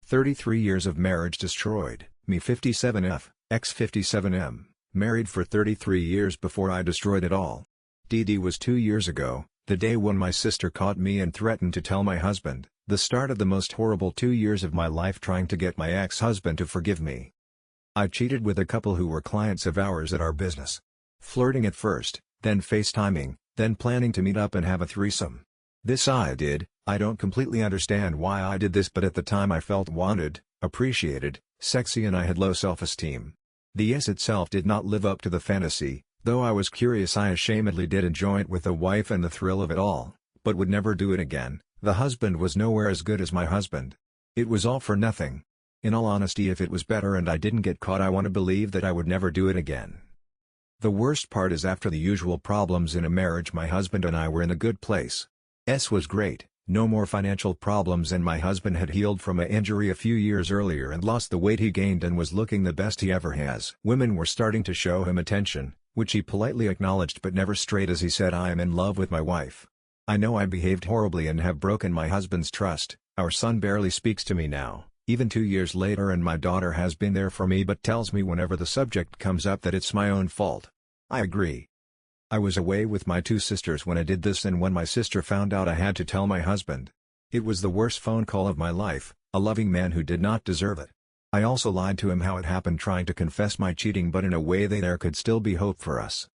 33 years of marriage destroyed, me 57F, ex 57M, married for 33 years before I destroyed it all. DD was 2 years ago, the day when my sister caught me and threatened to tell my husband, the start of the most horrible 2 years of my life trying to get my ex-husband to forgive me. I cheated with a couple who were clients of ours at our business. Flirting at first, then FaceTiming, then planning to meet up and have a threesome. This I did. I don't completely understand why I did this, but at the time I felt wanted, appreciated, sexy, and I had low self-esteem. The yes itself did not live up to the fantasy, though I was curious. I ashamedly did enjoy it with a wife and the thrill of it all, but would never do it again. The husband was nowhere as good as my husband. It was all for nothing. In all honesty, if it was better and I didn't get caught, I want to believe that I would never do it again. The worst part is, after the usual problems in a marriage, my husband and I were in a good place. Was great, no more financial problems, and my husband had healed from an injury a few years earlier and lost the weight he gained and was looking the best he ever has. Women were starting to show him attention, which he politely acknowledged but never straight, as he said, "I am in love with my wife. I know I behaved horribly and have broken my husband's trust. Our son barely speaks to me now, even 2 years later, and my daughter has been there for me but tells me whenever the subject comes up that it's my own fault." I agree. I was away with my 2 sisters when I did this, and when my sister found out, I had to tell my husband. It was the worst phone call of my life, a loving man who did not deserve it. I also lied to him how it happened, trying to confess my cheating, but in a way that there could still be hope for us.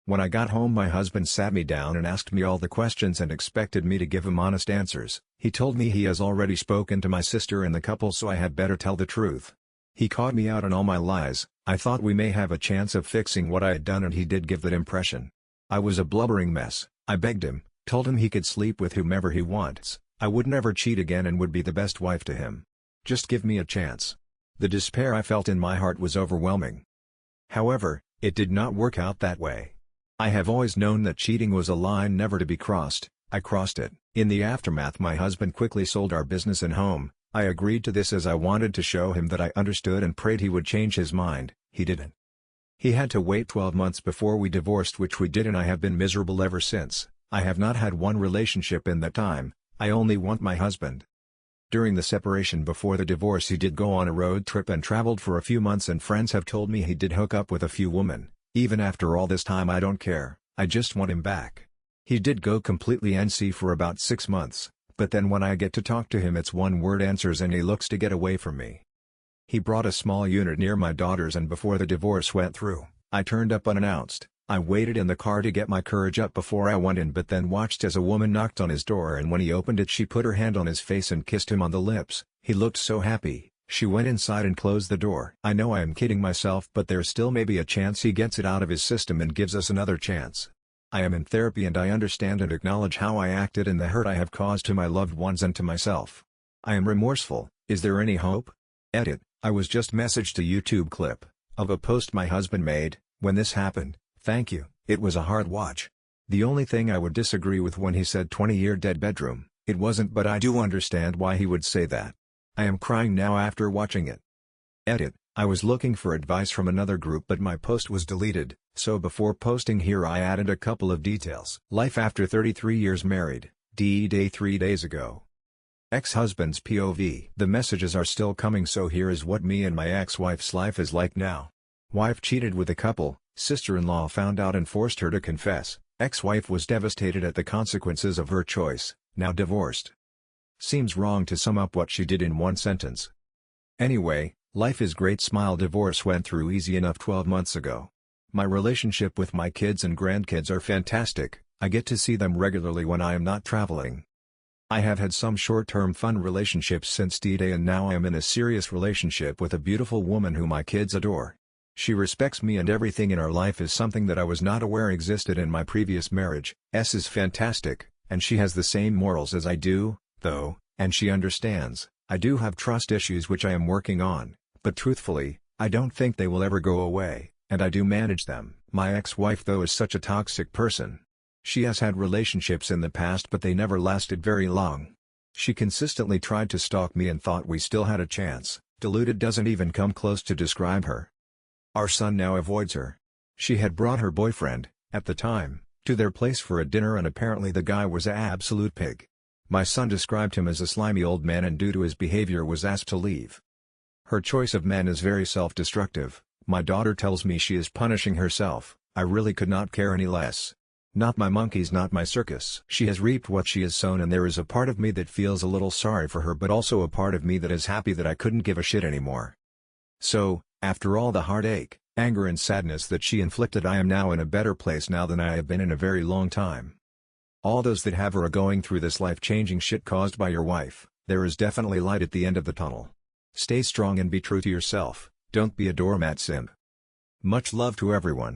When I got home, my husband sat me down and asked me all the questions and expected me to give him honest answers. He told me he has already spoken to my sister and the couple, so I had better tell the truth. He caught me out on all my lies. I thought we may have a chance of fixing what I had done, and he did give that impression. I was a blubbering mess. I begged him, told him he could sleep with whomever he wants, I would never cheat again and would be the best wife to him. Just give me a chance. The despair I felt in my heart was overwhelming. However, it did not work out that way. I have always known that cheating was a line never to be crossed. I crossed it. In the aftermath, my husband quickly sold our business and home. I agreed to this as I wanted to show him that I understood and prayed he would change his mind. He didn't. He had to wait 12 months before we divorced, which we did, and I have been miserable ever since. I have not had one relationship in that time. I only want my husband. During the separation before the divorce, he did go on a road trip and traveled for a few months, and friends have told me he did hook up with a few women. Even after all this time, I don't care. I just want him back. He did go completely NC for about 6 months, but then when I get to talk to him, it's one-word answers and he looks to get away from me. He brought a small unit near my daughters, and before the divorce went through, I turned up unannounced. I waited in the car to get my courage up before I went in, but then watched as a woman knocked on his door, and when he opened it, she put her hand on his face and kissed him on the lips. He looked so happy. She went inside and closed the door. I know I am kidding myself, but there's still maybe a chance he gets it out of his system and gives us another chance. I am in therapy and I understand and acknowledge how I acted and the hurt I have caused to my loved ones and to myself. I am remorseful. Is there any hope? Edit. I was just messaged a YouTube clip of a post my husband made when this happened. Thank you. It was a hard watch. The only thing I would disagree with when he said 20-year dead bedroom, it wasn't, but I do understand why he would say that. I am crying now after watching it. Edit. I was looking for advice from another group, but my post was deleted, so before posting here I added a couple of details. Life after 33 years married, D-Day 3 days ago. Ex-husband's POV. The messages are still coming, so here is what me and my ex-wife's life is like now. Wife cheated with a couple, sister-in-law found out and forced her to confess. Ex-wife was devastated at the consequences of her choice, now divorced. Seems wrong to sum up what she did in one sentence. Anyway, life is great. Smile. Divorce went through easy enough 12 months ago. My relationship with my kids and grandkids are fantastic. I get to see them regularly when I am not traveling. I have had some short-term fun relationships since D-Day, and now I am in a serious relationship with a beautiful woman who my kids adore. She respects me, and everything in our life is something that I was not aware existed in my previous marriage. S is fantastic, and she has the same morals as I do, though, and she understands. I do have trust issues which I am working on, but truthfully, I don't think they will ever go away, and I do manage them. My ex-wife, though, is such a toxic person. She has had relationships in the past, but they never lasted very long. She consistently tried to stalk me and thought we still had a chance. Deluded doesn't even come close to describe her. Our son now avoids her. She had brought her boyfriend, at the time, to their place for a dinner, and apparently the guy was an absolute pig. My son described him as a slimy old man and due to his behavior was asked to leave. Her choice of men is very self-destructive. My daughter tells me she is punishing herself. I really could not care any less. Not my monkeys, not my circus. She has reaped what she has sown, and there is a part of me that feels a little sorry for her, but also a part of me that is happy that I couldn't give a shit anymore. So, after all the heartache, anger and sadness that she inflicted, I am now in a better place now than I have been in a very long time. All those that have or are going through this life-changing shit caused by your wife, there is definitely light at the end of the tunnel. Stay strong and be true to yourself, don't be a doormat simp. Much love to everyone.